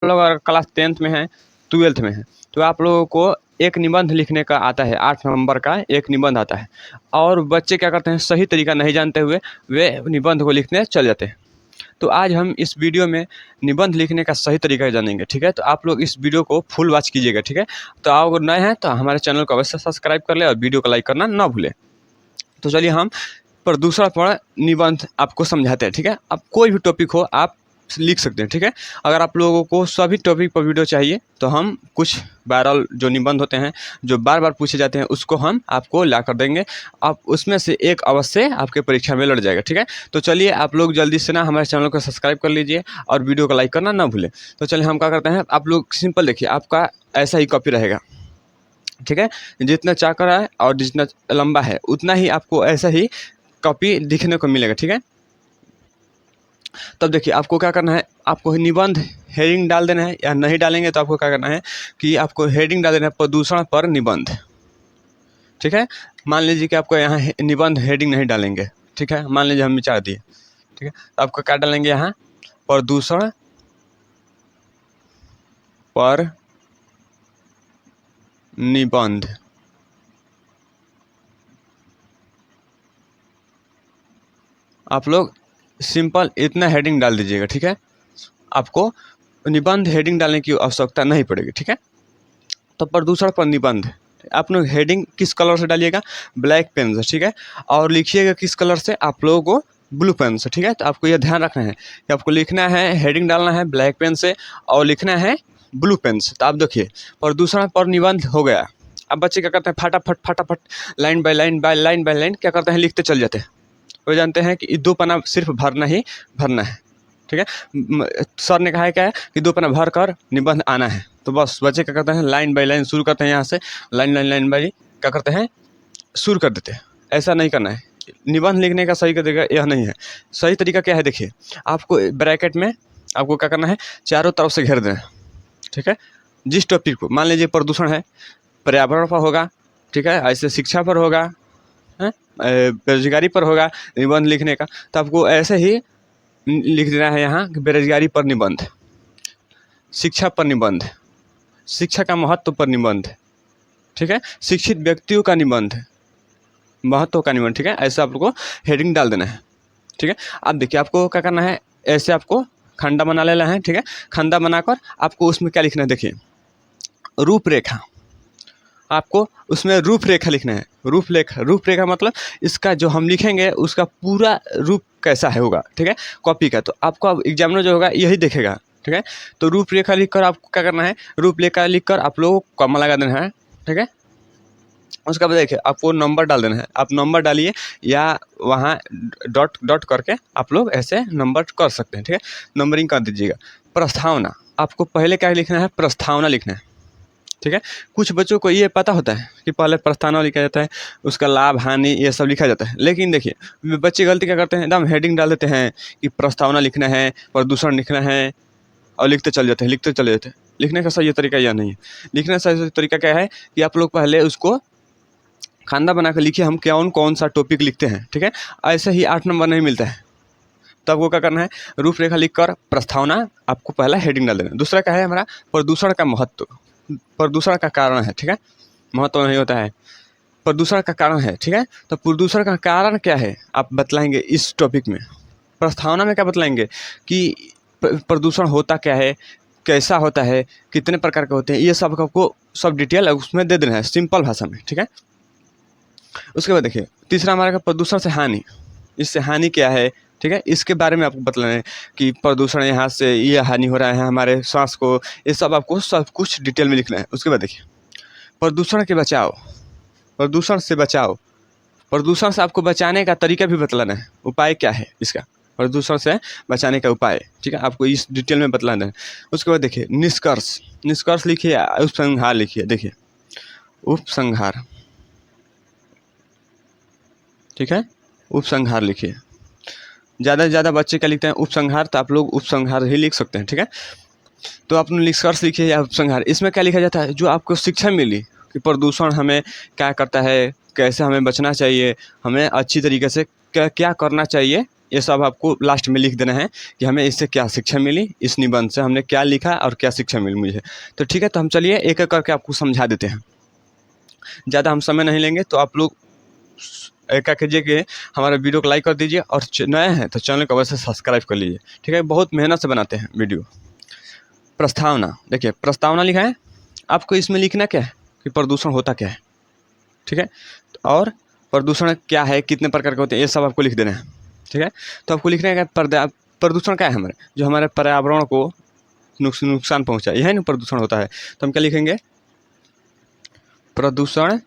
लोग अगर class 10th में हैं, 12th में हैं, तो आप लोगों को एक निबंध लिखने का आता है, 8 नंबर का एक निबंध आता है। और बच्चे क्या करते हैं, सही तरीका नहीं जानते हुए वे निबंध को लिखने चल जाते हैं। तो आज हम इस वीडियो में निबंध लिखने का सही तरीका जानेंगे, ठीक है। तो आप लोग इस वीडियो को फुल वॉच कीजिएगा, ठीक है। तो आप अगर नए हैं तो हमारे चैनल को अवश्य सब्सक्राइब कर ले और वीडियो को लाइक करना ना भूलें। तो चलिए हम प्रदूषण पर निबंध आपको समझाते हैं, ठीक है। अब कोई भी टॉपिक हो आप लिख सकते हैं, ठीक है। अगर आप लोगों को सभी टॉपिक पर वीडियो चाहिए तो हम कुछ वायरल जो निबंध होते हैं जो बार बार पूछे जाते हैं उसको हम आपको ला कर देंगे। आप उसमें से एक अवश्य आपके परीक्षा में लड़ जाएगा, ठीक है। तो चलिए आप लोग जल्दी से ना हमारे चैनल को सब्सक्राइब कर लीजिए और वीडियो को लाइक करना ना भूलें। तो चलिए हम क्या करते हैं, आप लोग सिंपल देखिए, आपका ऐसा ही कॉपी रहेगा, ठीक है। जितना चाकर है और जितना लंबा है उतना ही आपको ऐसा ही कॉपी दिखने को मिलेगा, ठीक है। तब देखिए आपको क्या करना है, आपको निबंध हेडिंग डाल देना है, या नहीं डालेंगे तो आपको क्या करना है कि आपको हेडिंग डाल देना है प्रदूषण पर निबंध, ठीक है। मान लीजिए कि आपको यहाँ निबंध हेडिंग नहीं डालेंगे, ठीक है। मान लीजिए हम विचार दिए, ठीक है। तो आपको क्या डालेंगे यहाँ, प्रदूषण पर निबंध। आप लोग सिंपल इतना हेडिंग डाल दीजिएगा, ठीक है। आपको निबंध हेडिंग डालने की आवश्यकता नहीं पड़ेगी, ठीक है। तो प्रदूषण पर निबंध आप लोग हेडिंग किस कलर से डालिएगा, ब्लैक पेन से, ठीक है। और लिखिएगा किस कलर से, आप लोगों को ब्लू पेन से, ठीक है। तो आपको यह ध्यान रखना है कि आपको लिखना है, हेडिंग डालना है ब्लैक पेन से और लिखना है ब्लू पेन से। तो आप देखिए प्रदूषण पर निबंध हो गया। अब बच्चे क्या करते हैं, फटाफट फटाफट line by line by line क्या करते हैं, लिखते चल जाते हैं। वो जानते हैं कि 2 पन्ना सिर्फ भरना ही भरना है, ठीक है। सर ने कहा है क्या है कि 2 पन्ना भर कर निबंध आना है। तो बस बच्चे क्या करते हैं, लाइन बाय लाइन शुरू करते हैं, यहाँ से लाइन बाय क्या करते हैं, शुरू कर देते हैं। ऐसा नहीं करना है, निबंध लिखने का सही तरीका यह नहीं है। सही तरीका क्या है, देखिए आपको ब्रैकेट में आपको क्या करना है, चारों तरफ से घेर देना, ठीक है। जिस टॉपिक को मान लीजिए प्रदूषण है, पर्यावरण पर होगा, ठीक है। ऐसे शिक्षा पर होगा, बेरोजगारी पर होगा निबंध लिखने का। तो आपको ऐसे ही लिख देना है यहाँ बेरोजगारी पर निबंध, शिक्षा पर निबंध, शिक्षा का महत्व पर निबंध, ठीक है। शिक्षित व्यक्तियों का निबंध, महत्व का निबंध, ठीक है। ऐसा आपको हेडिंग डाल देना है, ठीक है। अब देखिए आपको क्या करना है, ऐसे आपको खंडा बना लेना है, ठीक है। खंडा बनाकर आपको उसमें क्या लिखना है, देखिए रूपरेखा, आपको उसमें रूपरेखा लिखना है। रूपरेखा मतलब इसका जो हम लिखेंगे उसका पूरा रूप कैसा है होगा, ठीक है, कॉपी का। तो आपको अब एग्जामिनर जो होगा यही देखेगा, ठीक है। तो रूपरेखा लिखकर आपको क्या करना है, रूपरेखा लिखकर आप लोगों को कॉमा लगा देना है, ठीक है। उसके बाद देखिए आपको नंबर डाल देना है, आप नंबर डालिए या वहाँ डॉट डॉट करके आप लोग ऐसे नंबर कर सकते हैं, ठीक है। नंबरिंग कर दीजिएगा। प्रस्तावना, आपको पहले क्या लिखना है, प्रस्तावना लिखना है, ठीक है। कुछ बच्चों को ये पता होता है कि पहले प्रस्तावना लिखा जाता है, उसका लाभ हानि ये सब लिखा जाता है। लेकिन देखिए बच्चे गलती क्या करते हैं, एकदम हेडिंग डाल देते हैं कि प्रस्तावना लिखना है, प्रदूषण लिखना है और लिखते चले जाते हैं। लिखने का सही तरीका यह नहीं है। लिखने का सही तरीका क्या है कि आप लोग पहले उसको खाना बना कर लिखिए, हम कौन सा टॉपिक लिखते हैं, ठीक है। ऐसे ही 8 नंबर नहीं मिलता है। तो आपको क्या करना है, रूपरेखा लिखकर प्रस्तावना आपको पहला हेडिंग डाल देना। दूसरा क्या है हमारा, प्रदूषण का महत्व, प्रदूषण का कारण है, ठीक है। महत्व नहीं होता है, प्रदूषण का कारण है, ठीक है। तो प्रदूषण का कारण क्या है आप बतलाएंगे इस टॉपिक में। प्रस्तावना में क्या बतलाएंगे कि प्रदूषण होता क्या है, कैसा होता है, कितने प्रकार के होते हैं, ये सब आपको सब डिटेल उसमें दे देना है सिंपल भाषा में, ठीक है। उसके बाद देखिए तीसरा हमारा प्रदूषण से हानि, इससे हानि क्या है, ठीक है, इसके बारे में आपको बतलाना है कि प्रदूषण यहाँ से ये हानि हो रहा है हमारे श्वास को, ये सब आपको सब कुछ डिटेल में लिखना है। उसके बाद देखिए प्रदूषण के बचाव, प्रदूषण से बचाव, प्रदूषण से आपको बचाने का तरीका भी बतलाना है, उपाय क्या है इसका, प्रदूषण से बचाने का उपाय, ठीक है, आपको इस डिटेल में बतलाना है। उसके बाद देखिए निष्कर्ष लिखिए, उपसंहार लिखिए, देखिए उपसंहार, ठीक है, उपसंहार लिखिए। ज़्यादा से ज़्यादा बच्चे क्या लिखते हैं, उपसंहार, तो आप लोग उपसंहार ही लिख सकते हैं, ठीक है। तो आप निष्कर्ष लिखिए या उपसंहार, इसमें क्या लिखा जाता है, जो आपको शिक्षा मिली कि प्रदूषण हमें क्या करता है, कैसे हमें बचना चाहिए, हमें अच्छी तरीके से क्या क्या करना चाहिए, ये सब आपको लास्ट में लिख देना है कि हमें इससे क्या शिक्षा मिली, इस निबंध से हमने क्या लिखा और क्या शिक्षा मिली मुझे। तो ठीक है, तो हम चलिए एक एक करके आपको समझा देते हैं। ज़्यादा हम समय नहीं लेंगे, तो आप लोग क्या कीजिए कि हमारे वीडियो को लाइक कर दीजिए और नए हैं तो चैनल को अवश्य सब्सक्राइब कर लीजिए। ठीक है, बहुत मेहनत से बनाते हैं वीडियो। प्रस्तावना, देखिए प्रस्तावना लिखा है, आपको इसमें लिखना क्या है कि प्रदूषण होता क्या है। ठीक है, और प्रदूषण क्या है, कितने प्रकार के होते हैं, ये सब आपको लिख देना है। ठीक है, तो आपको लिखना है कि प्रदूषण क्या है हमारे, जो हमारे पर्यावरण को नुकसान पहुँचाए, यह ना प्रदूषण होता है। तो हम क्या लिखेंगे, प्रदूषण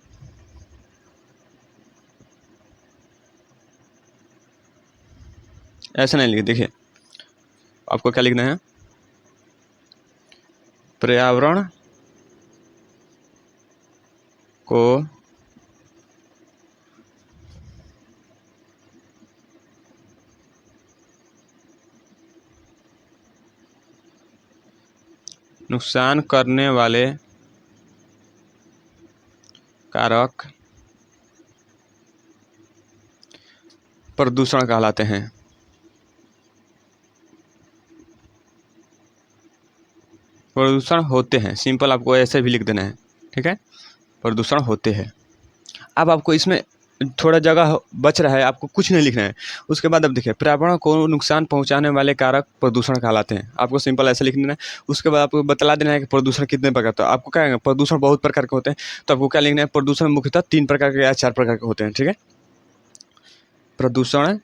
ऐसा नहीं लिखे, देखिए आपको क्या लिखना है, पर्यावरण को नुकसान करने वाले कारक प्रदूषण कहलाते हैं। प्रदूषण होते हैं, सिंपल आपको ऐसे भी लिख देना है। ठीक है, प्रदूषण होते हैं। अब आपको इसमें थोड़ा जगह बच रहा है, आपको कुछ नहीं लिखना है। उसके बाद अब देखिए, पर्यावरण को नुकसान पहुंचाने वाले कारक प्रदूषण कहलाते हैं, आपको सिंपल ऐसे लिख देना है। उसके बाद आपको बतला देना है कि प्रदूषण कितने प्रकार का, तो आपको क्या है, प्रदूषण बहुत प्रकार के होते हैं, तो आपको क्या लिखना है, प्रदूषण मुख्यतः 3 प्रकार के या 4 प्रकार के होते हैं। ठीक है, प्रदूषण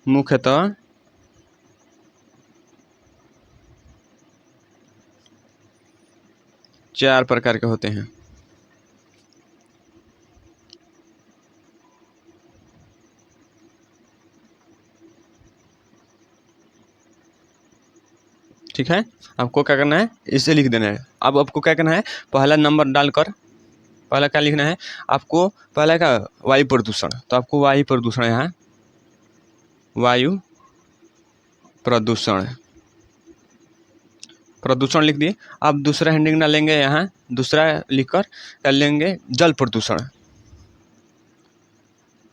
मुख्यतः 4 प्रकार के होते हैं। ठीक है, आपको क्या करना है, इसे लिख देना है। अब आपको क्या करना है, पहला नंबर डालकर पहला क्या लिखना है, आपको पहला का वायु प्रदूषण, तो आपको वायु प्रदूषण, यहाँ वायु प्रदूषण लिख दिए। अब दूसरा हेडिंग डालेंगे, यहाँ दूसरा लिखकर क्या लेंगे, जल प्रदूषण,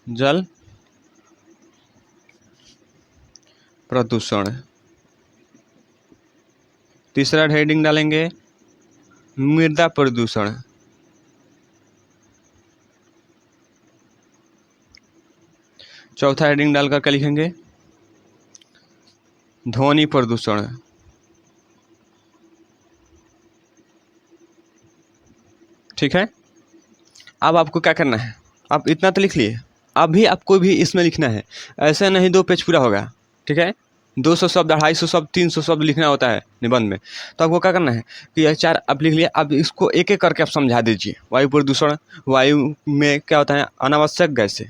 जल प्रदूषण। तीसरा हेडिंग डालेंगे मृदा प्रदूषण, चौथा हेडिंग डालकर क्या लिखेंगे, ध्वनि प्रदूषण। ठीक है, अब आपको क्या करना है, आप इतना तो लिख लिए, अभी आपको भी इसमें लिखना है, ऐसे नहीं 2 पेज पूरा होगा। ठीक है, 200 शब्द, 250 शब्द, 300 शब्द लिखना होता है निबंध में। तो आपको क्या करना है कि यह 4 आप लिख लिए, अब इसको एक एक करके आप समझा दीजिए। वायु प्रदूषण, वायु में क्या होता है, अनावश्यक गैसें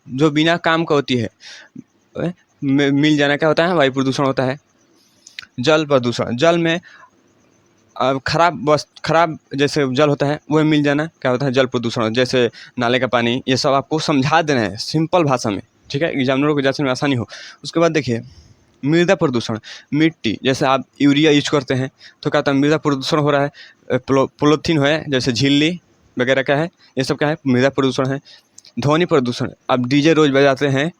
जो बिना काम का होती है मिल जाना, क्या होता है, वायु प्रदूषण होता है। जल प्रदूषण, जल में खराब जैसे जल होता है वह मिल जाना, क्या होता है, जल प्रदूषण। जैसे नाले का पानी, ये सब आपको समझा देना है सिंपल भाषा में। ठीक है, एग्जामिनरों को जांचने में आसानी हो। उसके बाद देखिए, मृदा प्रदूषण, मिट्टी, जैसे आप यूरिया यूज करते हैं तो क्या होता है, मृदा प्रदूषण हो रहा है। पोलोथीन है, जैसे झिल्ली वगैरह क्या है, ये सब क्या है, मृदा प्रदूषण है। ध्वनि प्रदूषण, आप डीजे रोज बजाते हैं,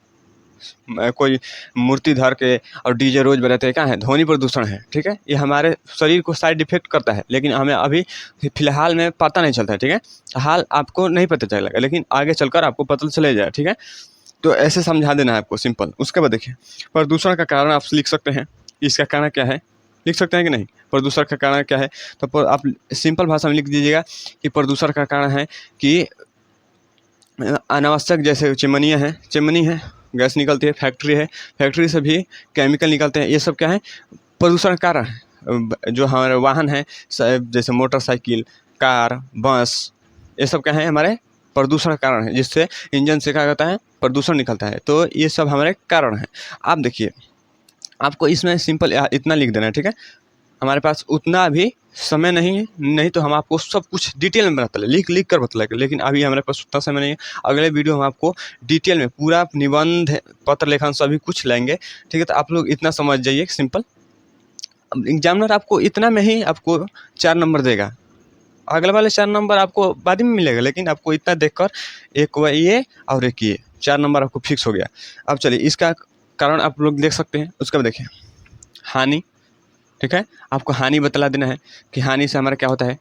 कोई मूर्ति धर के और डीजे रोज बजाते हैं, क्या है, ध्वनि प्रदूषण है। ठीक है, ये हमारे शरीर को साइड इफेक्ट करता है, लेकिन हमें अभी फिलहाल में पता नहीं चलता है। ठीक है, हाल आपको नहीं पता चलेगा, लेकिन आगे चलकर आपको पता चले जाए। ठीक है, तो ऐसे समझा देना है आपको सिंपल। उसके बाद देखिए, प्रदूषण का कारण आप लिख सकते हैं, इसका कारण क्या है, लिख सकते हैं कि नहीं, प्रदूषण का कारण क्या है। तो आप सिंपल भाषा में लिख दीजिएगा कि प्रदूषण का कारण है कि अनावश्यक, जैसे चिमनी है, गैस निकलती है, फैक्ट्री से भी केमिकल निकलते हैं, ये सब क्या है, प्रदूषण का कारण है। जो हमारे वाहन हैं, जैसे मोटरसाइकिल, कार, बस, ये सब क्या है, हमारे प्रदूषण कारण है, जिससे इंजन से क्या होता है, प्रदूषण निकलता है। तो ये सब हमारे कारण हैं। आप देखिए, आपको इसमें सिंपल इतना लिख देना है। ठीक है, हमारे पास उतना भी समय नहीं है, नहीं तो हम आपको सब कुछ डिटेल में बता लिख कर बतलाएंगे, लेकिन अभी हमारे पास उतना समय नहीं है। अगले वीडियो हम आपको डिटेल में पूरा निबंध, पत्र लेखन सभी कुछ लाएंगे। ठीक है, तो आप लोग इतना समझ जाइए सिंपल। एग्जामिनर आपको इतना में ही आपको 4 नंबर देगा। अगले वाले 4 नंबर आपको बाद में मिलेगा, लेकिन आपको इतना देखकर एक ये और एक ये 4 नंबर आपको फिक्स हो गया। अब चलिए इसका कारण आप लोग देख सकते हैं। उसके बाद देखिए हानि, ठीक है, आपको हानि बतला देना है कि हानि से हमारा क्या होता है।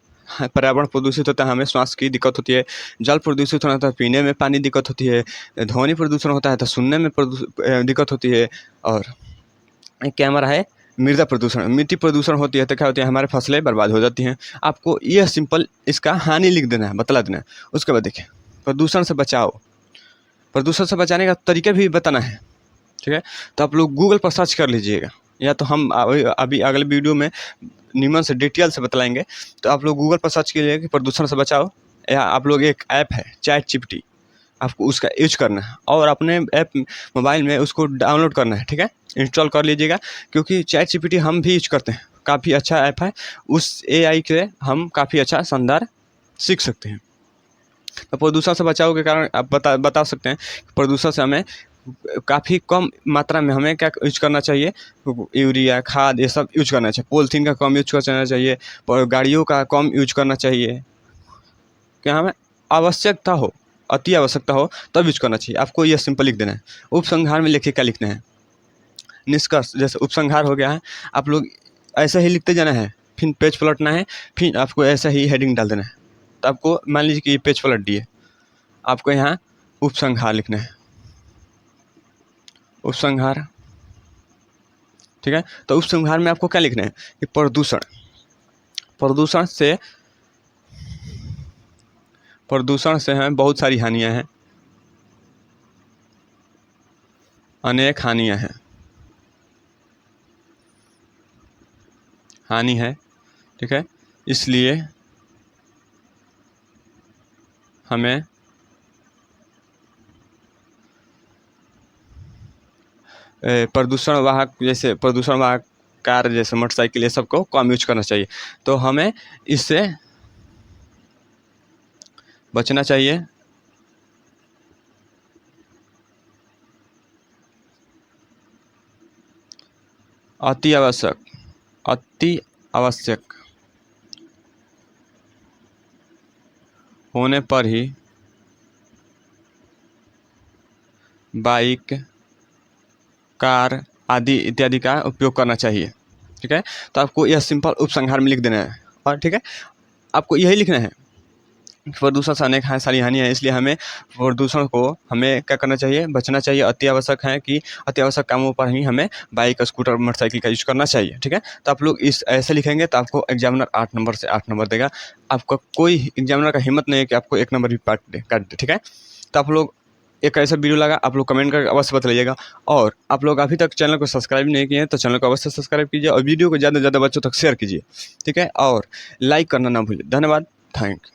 पर्यावरण प्रदूषित होता है, हमें श्वास की दिक्कत होती है, जल प्रदूषित होता है, पीने में पानी दिक्कत होती है, ध्वनि प्रदूषण होता है तो सुनने में दिक्कत होती है, और क्या हमारा है मृदा प्रदूषण, मिट्टी प्रदूषण होती है तो क्या होती है हमारे फसलें बर्बाद हो जाती हैं। आपको यह सिंपल इसका हानि लिख देना है, बतला देना है। उसके बाद देखिए प्रदूषण से बचाओ, प्रदूषण से बचाने का तरीका भी बताना है, ठीक है। तो आप लोग गूगल पर सर्च कर लीजिएगा, या तो हम अभी अगले वीडियो में निमन से डिटेल से बतलाएंगे। तो आप लोग गूगल पर सर्च कीजिएगा कि प्रदूषण से बचाओ, या आप लोग एक ऐप है ChatGPT, आपको उसका यूज करना है और अपने ऐप मोबाइल में उसको डाउनलोड करना है, ठीक है, इंस्टॉल कर लीजिएगा। क्योंकि ChatGPT हम भी यूज करते हैं, काफ़ी अच्छा ऐप है, उस AI के हम काफ़ी अच्छा शानदार सीख सकते हैं। तो प्रदूषण से बचाव के कारण आप बता सकते हैं प्रदूषण से हमें काफ़ी कम मात्रा में हमें क्या यूज करना चाहिए, यूरिया खाद ये सब यूज करना चाहिए, पॉलीथीन का कम यूज करना चाहिए, गाड़ियों का कम यूज करना चाहिए। क्या हमें आवश्यकता हो, अति आवश्यकता हो तब यूज करना चाहिए। आपको यह सिंपल लिख देना है। उपसंहार में लिखिए क्या लिखना है, निष्कर्ष जैसे उपसंहार हो गया है, आप लोग ऐसा ही लिखते जाना है, फिर पेज पलटना है, फिर आपको ऐसा ही हेडिंग डाल देना है। तो आपको मान लीजिए कि ये पेज पलट दिए, आपको यहाँ उपसंहार लिखना है, उपसंहार, ठीक है। तो उपसंहार में आपको क्या लिखना है कि प्रदूषण, प्रदूषण से हमें बहुत सारी हानियां हैं, अनेक हानियां हैं, हानि है, ठीक है। इसलिए हमें प्रदूषण वाहक जैसे प्रदूषण वाहक कार जैसे मोटरसाइकिल ये सब को कम यूज करना चाहिए। तो हमें इससे बचना चाहिए। अति आवश्यक होने पर ही बाइक, कार आदि इत्यादि का उपयोग करना चाहिए, ठीक है। तो आपको यह सिंपल उपसंहार में लिख देना है, और ठीक है आपको यही लिखना है प्रदूषण से अनेक सारी हानियाँ हैं, इसलिए हमें प्रदूषण को हमें क्या करना चाहिए, बचना चाहिए। अति आवश्यक है कि अति आवश्यक कामों पर ही हमें बाइक, स्कूटर, मोटरसाइकिल का यूज करना चाहिए, ठीक है। तो आप लोग इस ऐसे लिखेंगे तो आपको एग्जामिनर 8 नंबर से 8 नंबर देगा। आपका कोई एग्जामिनर का हिम्मत नहीं है कि आपको 1 नंबर भी काट दे, ठीक है। तो आप लोग एक ऐसा वीडियो लगा आप लोग कमेंट करके अवश्य बताइएगा, और आप लोग अभी तक चैनल को सब्सक्राइब नहीं किए हैं तो चैनल को अवश्य सब्सक्राइब कीजिए, और वीडियो को ज़्यादा से ज़्यादा बच्चों तक शेयर कीजिए, ठीक है, और लाइक करना ना भूलिए। धन्यवाद, थैंक यू।